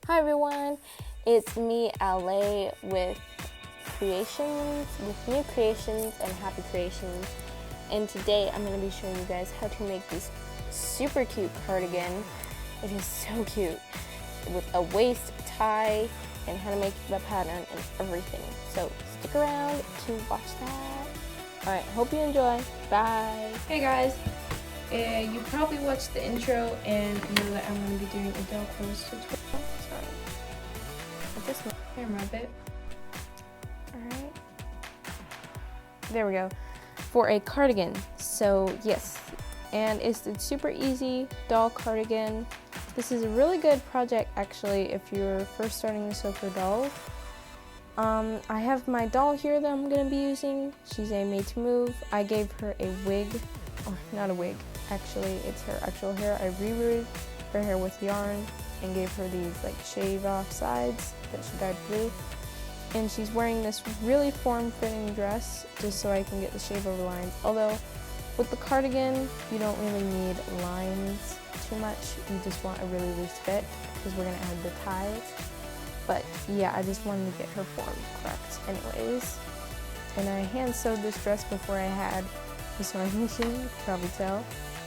Hi everyone, it's me, LA, with new creations and happy creations. And today I'm going to be showing you guys how to make this super cute cardigan. It is so cute, with a waist, tie, and how to make the pattern and everything. So stick around to watch that. Alright, hope you enjoy. Bye. Hey guys, you probably watched the intro and know that I'm going to be doing a doll clothes tutorial. Sorry. I just moved the camera a bit. Alright. There we go. For a cardigan. So yes, and it's super easy doll cardigan. This is a really good project actually if you're first starting to sew for dolls. I have my doll here that I'm going to be using. She's a made to move. I gave her a wig, or not a wig, actually it's her actual hair. I rerouted her hair with yarn and gave her these like shave off sides that she dyed blue. And she's wearing this really form-fitting dress just so I can get the shave over lines. Although with the cardigan, you don't really need lines too much. You just want a really loose fit because we're going to add the ties. But yeah, I just wanted to get her form correct anyways. And I hand sewed this dress before I had the sewing machine, you can probably tell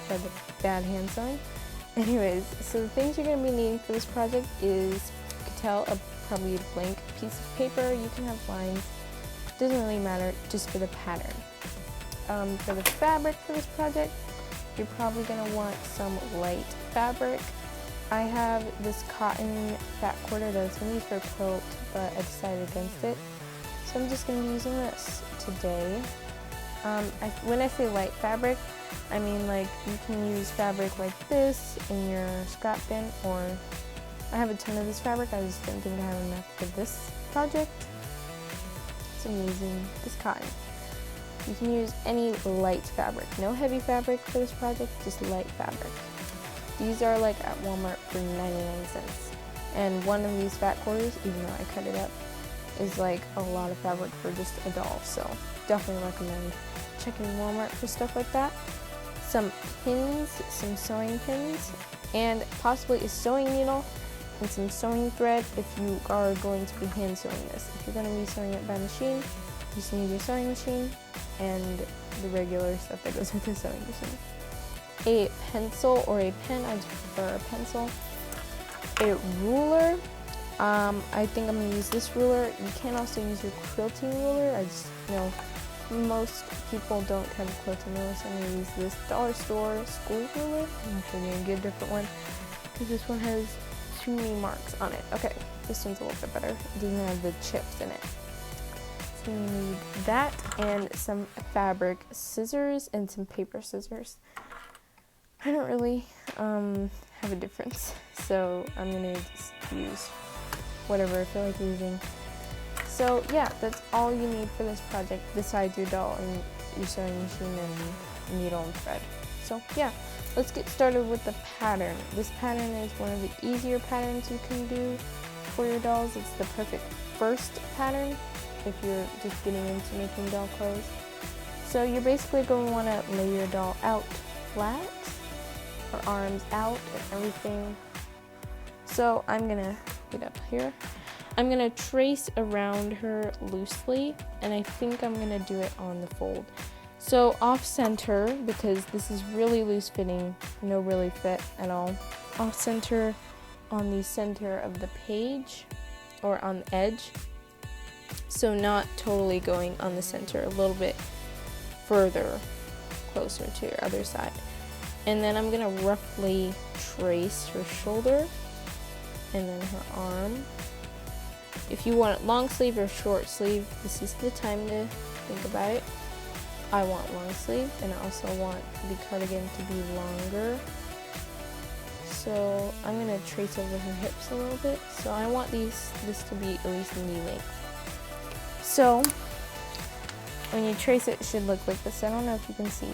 by the bad hand sewing. Anyways, so the things you're going to be needing for this project is, you can tell, probably a blank piece of paper. You can have lines, doesn't really matter, just for the pattern. For the fabric for this project, you're probably going to want some light fabric. I have this cotton fat quarter that I was going to use for a quilt, but I decided against it. So I'm just going to be using this today. When I say light fabric, I mean like you can use fabric like this in your scrap bin, or I have a ton of this fabric. I just didn't think I had enough for this project. So I'm using this cotton. You can use any light fabric. No heavy fabric for this project, just light fabric. These are like at Walmart for 99 cents. And one of these fat quarters, even though I cut it up, is like a lot of fabric for just a doll. So definitely recommend checking Walmart for stuff like that. Some pins, some sewing pins, and possibly a sewing needle and some sewing thread if you are going to be hand sewing this. If you're going to be sewing it by machine, you just need your sewing machine and the regular stuff that goes with the sewing machine. A pencil or a pen, I just prefer a pencil. A ruler, I think I'm going to use this ruler. You can also use your quilting ruler. I just know most people don't have a quilting ruler, so I'm going to use this dollar store school ruler. I'm actually going to get a different one because this one has too many marks on it. Okay, this one's a little bit better. It doesn't have the chips in it. So you need that and some fabric scissors and some paper scissors. I don't really have a difference, so I'm going to just use whatever I feel like using. So yeah, that's all you need for this project besides your doll and your sewing machine and needle and thread. So yeah, let's get started with the pattern. This pattern is one of the easier patterns you can do for your dolls. It's the perfect first pattern if you're just getting into making doll clothes. So you're basically going to want to lay your doll out flat, her arms out and everything. So I'm going to get up here. I'm going to trace around her loosely, and I think I'm going to do it on the fold. So off center, because this is really loose fitting, no really fit at all. Off center on the center of the page, or on the edge. So not totally going on the center, a little bit further, closer to your other side. And then I'm going to roughly trace her shoulder, and then her arm. If you want it long sleeve or short sleeve, this is the time to think about it. I want long sleeve, and I also want the cardigan to be longer. So I'm going to trace over her hips a little bit. So I want this to be at least knee length. So when you trace it, it should look like this. I don't know if you can see.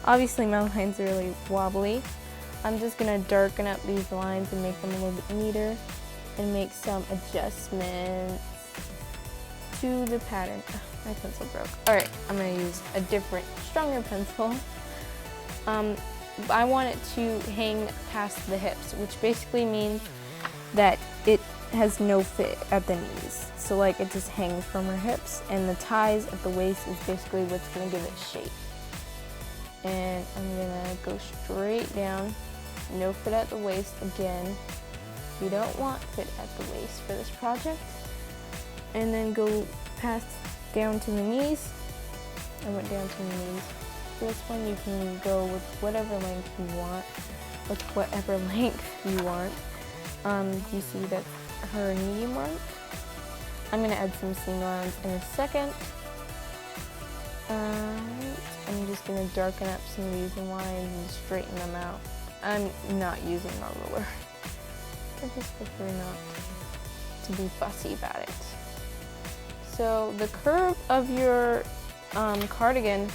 Obviously my lines are really wobbly. I'm just going to darken up these lines and make them a little bit neater and make some adjustments to the pattern. Ugh, my pencil broke. Alright, I'm going to use a different, stronger pencil. I want it to hang past the hips, which basically means that it has no fit at the knees. So like it just hangs from her hips, and the ties at the waist is basically what's gonna give it shape. And I'm gonna go straight down, no fit at the waist again. You don't want fit at the waist for this project. And then go past down to the knees. I went down to the knees. For this one you can go with whatever length you want, with whatever length you want. You see that's her knee mark. I'm gonna add some seam lines in a second. I'm just gonna darken up some of these lines and straighten them out. I'm not using my ruler. I just prefer not to be fussy about it. So the curve of your cardigan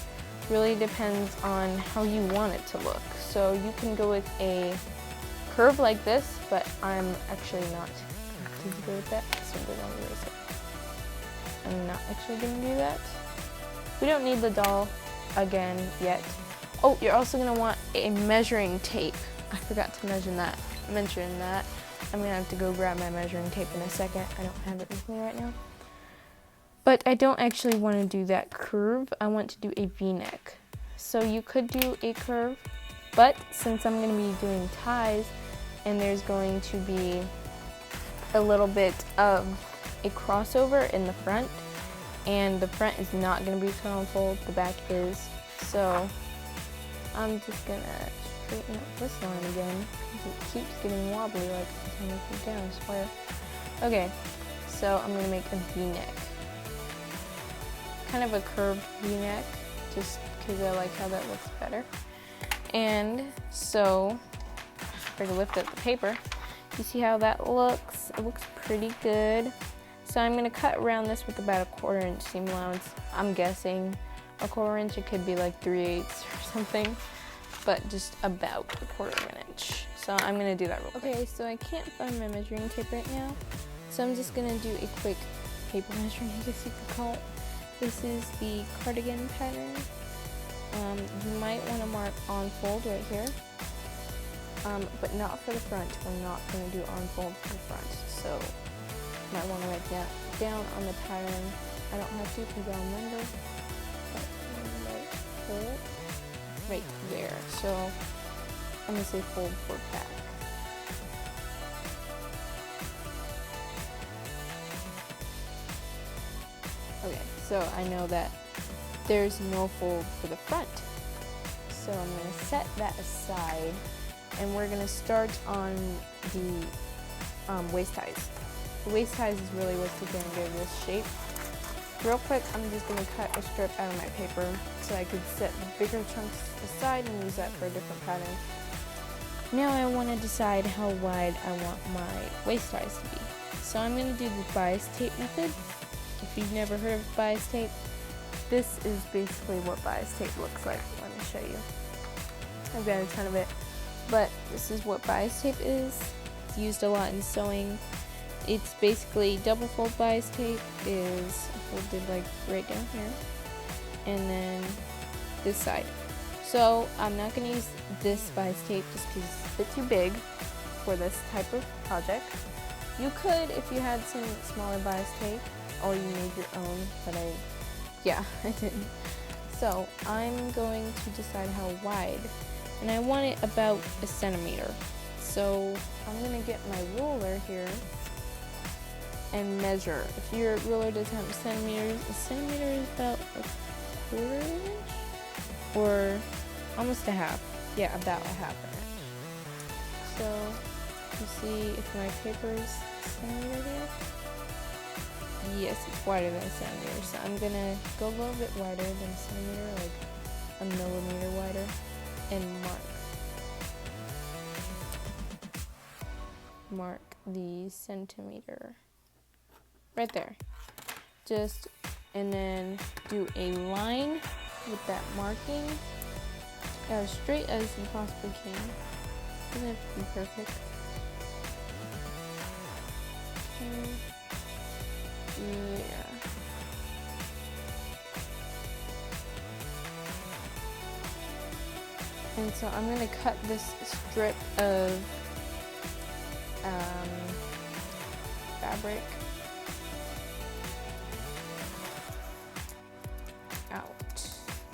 really depends on how you want it to look. So you can go with a curve like this, but I'm actually not going to go with that, so I'm going to erase it. I'm not actually going to do that. We don't need the doll again yet. Oh, you're also going to want a measuring tape. I forgot to mention that. I'm going to have to go grab my measuring tape in a second. I don't have it with me right now. But I don't actually want to do that curve. I want to do a V-neck. So you could do a curve, but since I'm going to be doing ties and there's going to be a little bit of a crossover in the front, and the front is not going to be sewn fold, the back is. So I'm just going to straighten up this line again because it keeps getting wobbly like every time I put it down, I swear. Okay, so I'm going to make a V-neck. Kind of a curved V-neck, just because I like how that looks better. And so, if I can lift up the paper, you see how that looks? It looks pretty good. So I'm gonna cut around this with about a 1/4 inch seam allowance. I'm guessing a 1/4 inch, it could be like 3/8 or something, but just about a 1/4 inch. So I'm gonna do that real quick. Okay, so I can't find my measuring tape right now, so I'm just gonna do a quick paper measuring, I guess you could call it. This is the cardigan pattern. You might want to mark on fold right here, but not for the front. We're not going to do on fold for the front, so you might want to write that down on the pattern. I don't have to because I'll remember, but right fold right there. So I'm going to say fold for back. Okay, so I know that there's no fold for the front. So I'm going to set that aside, and we're going to start on the waist ties. The waist ties is really what's going to give this shape. Real quick, I'm just going to cut a strip out of my paper so I could set bigger chunks aside and use that for a different pattern. Now I want to decide how wide I want my waist ties to be. So I'm going to do the bias tape method. If you've never heard of bias tape, this is basically what bias tape looks like. Let me show you. I've got a ton of it, but this is what bias tape is. It's used a lot in sewing. It's basically double fold bias tape is folded like right down here, and then this side. So I'm not going to use this bias tape just because it's a bit too big for this type of project. You could if you had some smaller bias tape, or you made your own, but I didn't. So I'm going to decide how wide, and I want it about 1 centimeter. So I'm gonna get my ruler here and measure. If your ruler doesn't have centimeters, 1 centimeter is about 1/4 inch, or almost a half. Yeah, about 1/2 inch. So you see if my paper's 1 centimeter here. Yes, it's wider than 1 centimeter, so I'm gonna go a little bit wider than 1 centimeter, like 1 millimeter wider, and mark the centimeter right there. And then do a line with that marking as straight as you possibly can. Doesn't have to be perfect. Okay. Yeah. And so I'm going to cut this strip of fabric out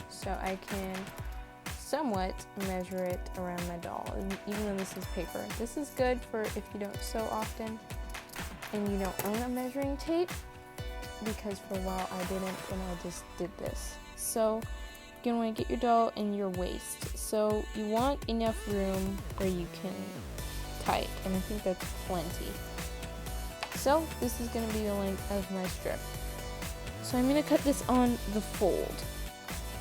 so I can somewhat measure it around my doll, even though this is paper. This is good for if you don't sew often and you don't own a measuring tape, because for a while I didn't and I just did this. So you're gonna want to get your doll in your waist. So you want enough room where you can tie it, and I think that's plenty. So this is gonna be the length of my strip. So I'm gonna cut this on the fold.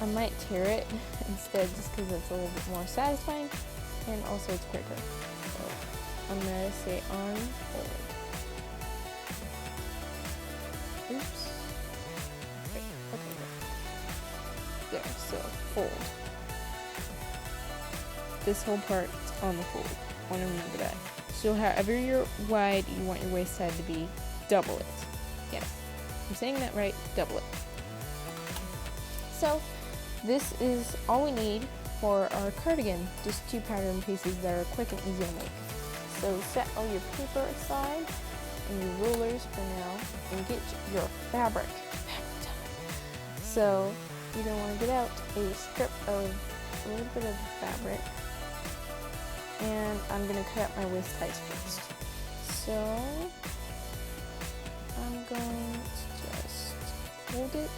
I might tear it instead just because it's a little bit more satisfying and also it's quicker. So I'm gonna say on fold. Oops. Okay, there, so fold. This whole part on the fold. I want to remember that. So however you're wide you want your waist side to be, double it. Yes, I'm saying that right, double it. So this is all we need for our cardigan, just 2 pattern pieces that are quick and easy to make. So set all your paper aside and your rulers for now, and get your fabric. So you're going to want to get out a strip of a little bit of fabric, and I'm going to cut out my waist ties first. So I'm going to just hold it.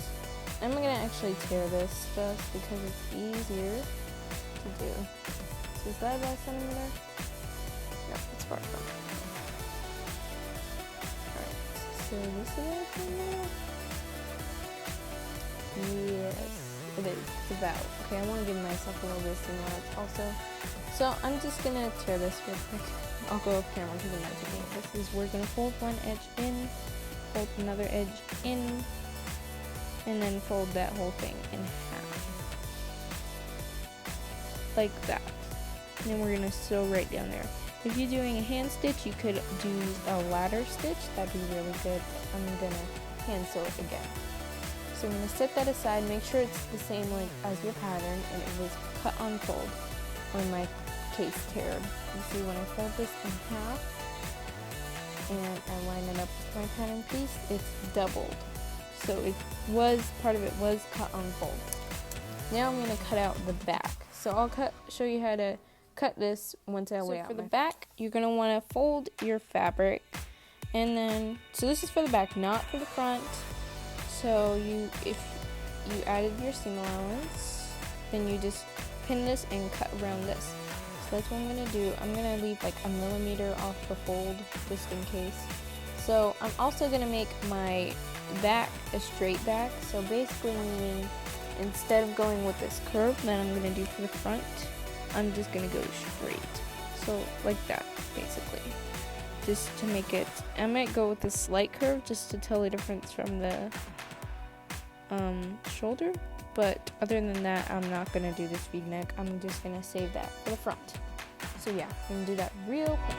I'm going to actually tear this just because it's easier to do. So is that about a centimeter? No, it's far from it. Alright, so this is everything now? Yes, it is. It's about. Okay, I want to give myself a little bit of seam allowance also. So I'm just going to tear this real quick. I'll go up camera because I'm not taking it. This is, we're going to fold one edge in, fold another edge in, and then fold that whole thing in half. Like that. And then we're going to sew right down there. If you're doing a hand stitch, you could do a ladder stitch. That'd be really good. I'm going to hand sew it again. So I'm going to set that aside, make sure it's the same length as your pattern, and it was cut on fold, or in my case teared. You see when I fold this in half, and I line it up with my pattern piece, it's doubled. So it was, part of it was cut on fold. Now I'm going to cut out the back. So I'll show you how to cut this once I lay out. For the back, you're going to want to fold your fabric, and then, so this is for the back, not for the front. So if you added your seam allowance, then you just pin this and cut around this. So that's what I'm going to do. I'm going to leave like a millimeter off the fold just in case. So I'm also going to make my back a straight back. So basically instead of going with this curve that I'm going to do for the front, I'm just going to go straight. So like that basically. Just to make it, I might go with a slight curve just to tell the difference from the shoulder, but other than that I'm not going to do this V-neck. I'm just going to save that for the front. So yeah, I'm going to do that real quick.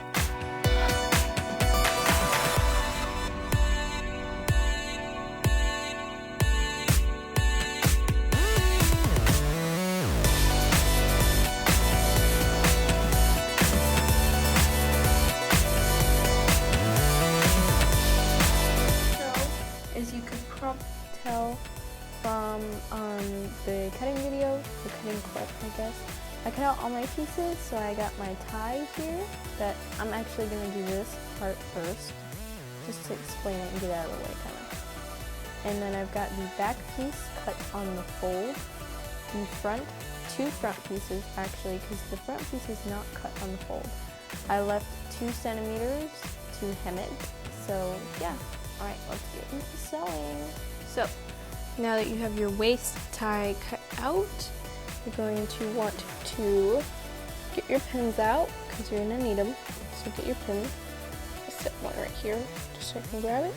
As you could probably tell from the cutting video, the cutting clip I guess, I cut out all my pieces, so I got my tie here, that I'm actually going to do this part first, just to explain it and get out of the way kind of. And then I've got the back piece cut on the fold, the front, 2 front pieces actually, because the front piece is not cut on the fold. I left 2 centimeters to hem it, so yeah. Alright, let's get into sewing. So, now that you have your waist tie cut out, you're going to want to get your pins out, because you're going to need them. So get your pins. I'll set one right here, just so I can grab it.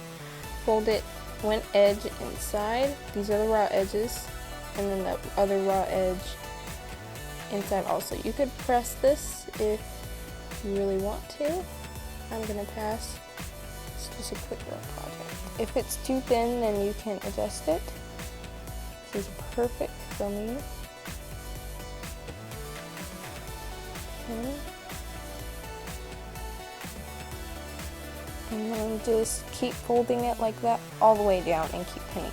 Fold it one edge inside. These are the raw edges. And then the other raw edge inside also. You could press this if you really want to. I'm going to pass. It's just a quick little project. If it's too thin, then you can adjust it. This is perfect for me. Okay. And then just keep folding it like that all the way down and keep pinning.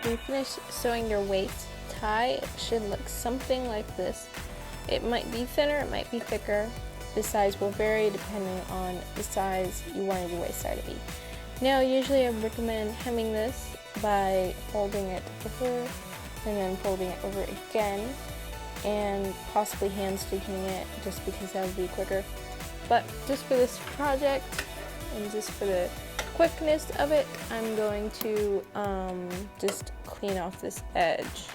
When you finish sewing your waist tie, it should look something like this. It might be thinner, it might be thicker. The size will vary depending on the size you wanted your waist tie to be. Now, usually I recommend hemming this by folding it over and then folding it over again, and possibly hand stitching it just because that would be quicker. But just for this project and just for the quickness of it, I'm going to just clean off this edge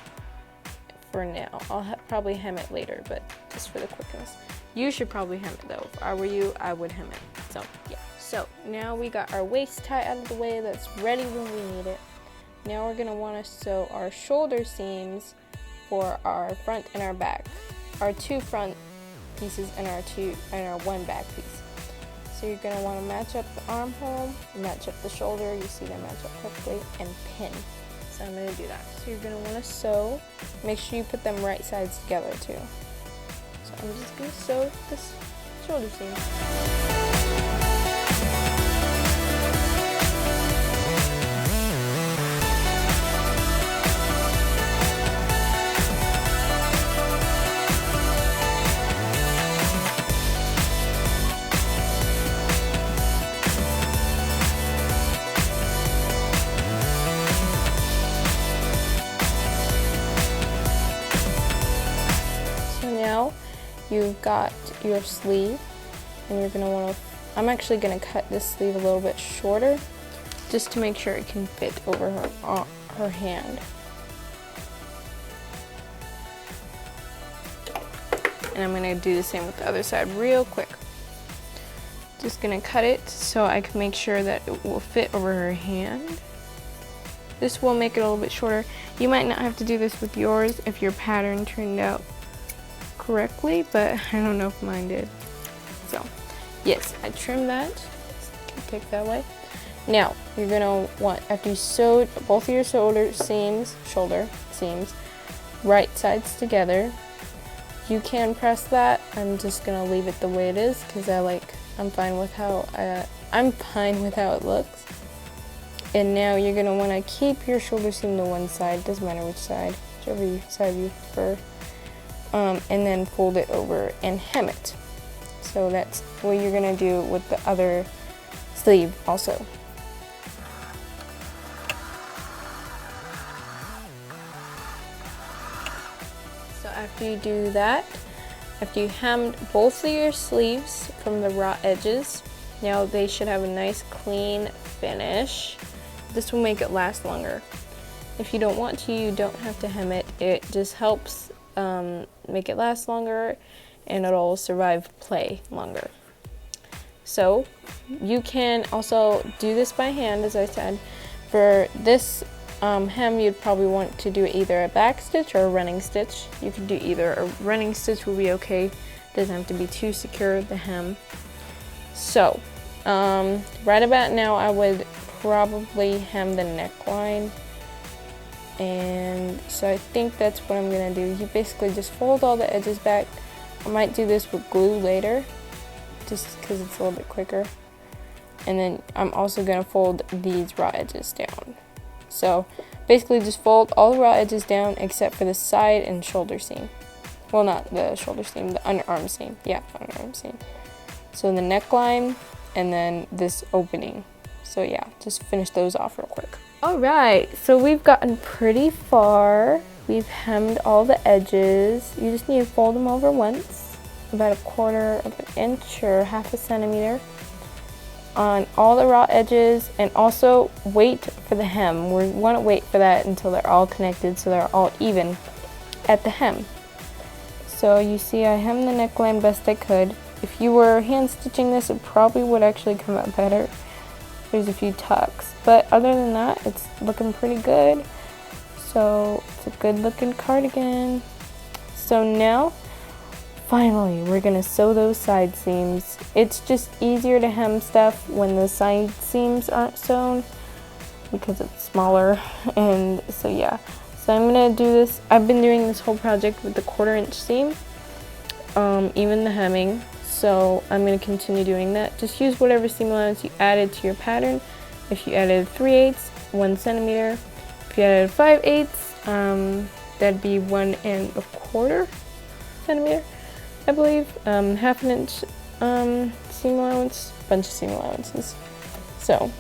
for now. I'll probably hem it later, but just for the quickness. You should probably hem it though. If I were you, I would hem it. So yeah. So now we got our waist tie out of the way. That's ready when we need it. Now we're gonna want to sew our shoulder seams for our front and our back. Our two front pieces and our one back piece. So you're going to want to match up the armhole, match up the shoulder, you see them match up perfectly, and pin. So I'm going to do that. So you're going to want to sew, make sure you put them right sides together too. So I'm just going to sew this shoulder seam. You've got your sleeve, and you're going to want to, I'm actually going to cut this sleeve a little bit shorter just to make sure it can fit over her hand. And I'm going to do the same with the other side real quick. Just going to cut it so I can make sure that it will fit over her hand. This will make it a little bit shorter. You might not have to do this with yours if your pattern turned out correctly, but I don't know if mine did. So yes, I trimmed that. Pick that way. Now you're gonna want, after you sewed both of your shoulder seams right sides together, you can press that. I'm just gonna leave it the way it is because I'm fine with how it looks. And now you're gonna want to keep your shoulder seam to one side, doesn't matter which side, whichever side you prefer. And then fold it over and hem it. So that's what you're going to do with the other sleeve also. So after you do that, after you hemmed both of your sleeves from the raw edges, now they should have a nice clean finish. This will make it last longer. If you don't want to, you don't have to hem it. It just helps make it last longer, and it'll survive play longer. So you can also do this by hand, as I said. For this hem, you'd probably want to do either a back stitch or a running stitch. You can do either. A running stitch will be okay. Doesn't have to be too secure, the hem. So right about now, I would probably hem the neckline. And so I think that's what I'm going to do. You basically just fold all the edges back. I might do this with glue later, just because it's a little bit quicker. And then I'm also going to fold these raw edges down. So basically just fold all the raw edges down except for the side and shoulder seam. Well, not the shoulder seam, the underarm seam. Yeah, underarm seam. So the neckline and then this opening. So yeah, just finish those off real quick. Alright, so we've gotten pretty far we've hemmed all the edges. You just need to fold them over once, about 1/4 of an inch or 1/2 centimeter on all the raw edges, and also wait for the hem. We want to wait for that until they're all connected so they're all even at the hem. So you see I hemmed the neckline best I could. If you were hand stitching this, it probably would actually come out better. There's a few tucks, but other than that, it's looking pretty good. So it's a good looking cardigan. So now, finally, we're gonna sew those side seams. It's just easier to hem stuff when the side seams aren't sewn because it's smaller. And so yeah, so I'm gonna do this. I've been doing this whole project with the 1/4 inch seam, even the hemming. So I'm going to continue doing that. Just use whatever seam allowance you added to your pattern. If you added 3/8, 1 centimeter. If you added 5/8, that'd be 1 1/4 centimeter, I believe. 1/2 inch seam allowance, bunch of seam allowances. So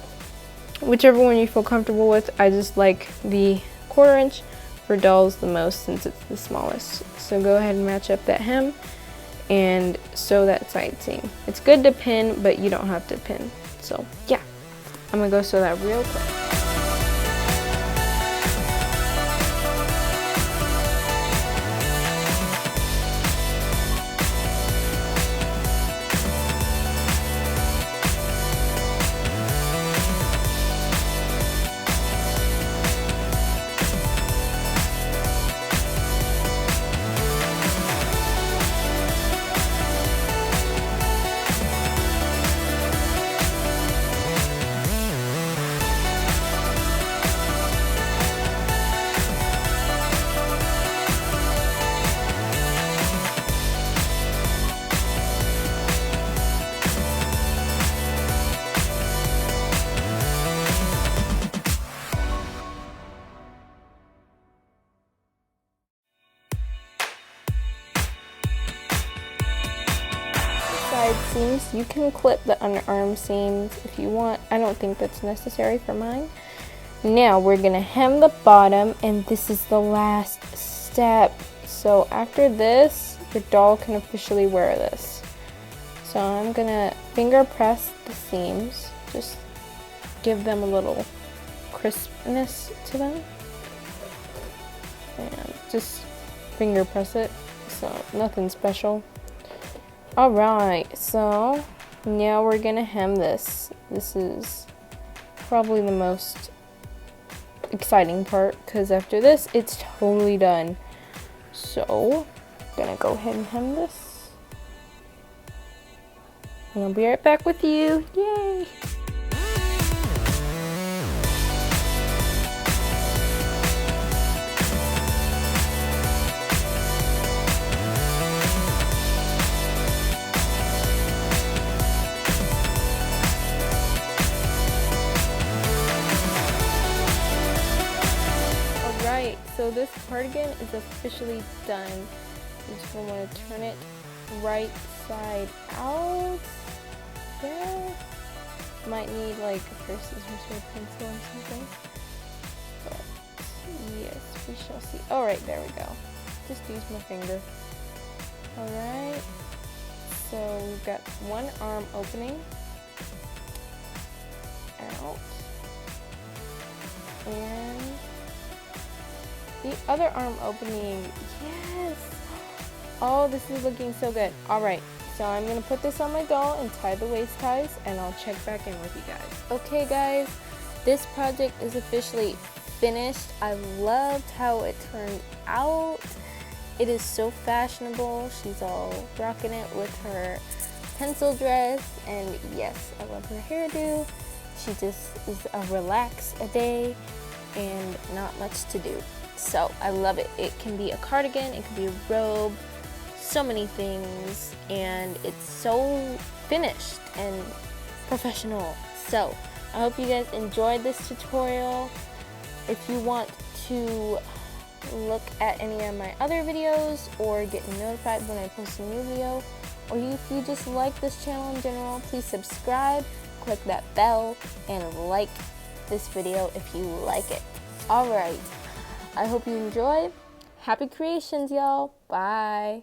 whichever one you feel comfortable with. I just like the 1/4 inch for dolls the most since it's the smallest. So go ahead and match up that hem and sew that side seam. It's good to pin, but you don't have to pin. So yeah, I'm gonna go sew that real quick. Side seams, you can clip the underarm seams if you want. I don't think that's necessary for mine. Now we're gonna hem the bottom, and this is the last step. So after this, your doll can officially wear this. So I'm gonna finger press the seams, just give them a little crispness to them, and just finger press it, so nothing special. Alright, so now we're gonna hem this. This is probably the most exciting part because after this, it's totally done. So, I'm gonna go ahead and hem this. And I'll be right back with you. Yay! So this cardigan is officially done. You just want to turn it right side out. Yeah. Might need like a pair of scissors or a pencil or something. But yes, we shall see. Alright, there we go. Just use my finger. Alright. So we've got one arm opening out. And the other arm opening. Yes! Oh, this is looking so good. Alright, so I'm going to put this on my doll and tie the waist ties, and I'll check back in with you guys. Okay guys, this project is officially finished. I loved how it turned out. It is so fashionable. She's all rocking it with her pencil dress, and yes, I love her hairdo. She just is a relax a day and not much to do. So I love it. It can be a cardigan, it can be a robe, so many things, and it's so finished and professional. So I hope you guys enjoyed this tutorial. If you want to look at any of my other videos or get notified when I post a new video, or if you just like this channel in general, please subscribe, click that bell, and like this video if you like it. Alright, I hope you enjoyed. Happy creations, y'all. Bye.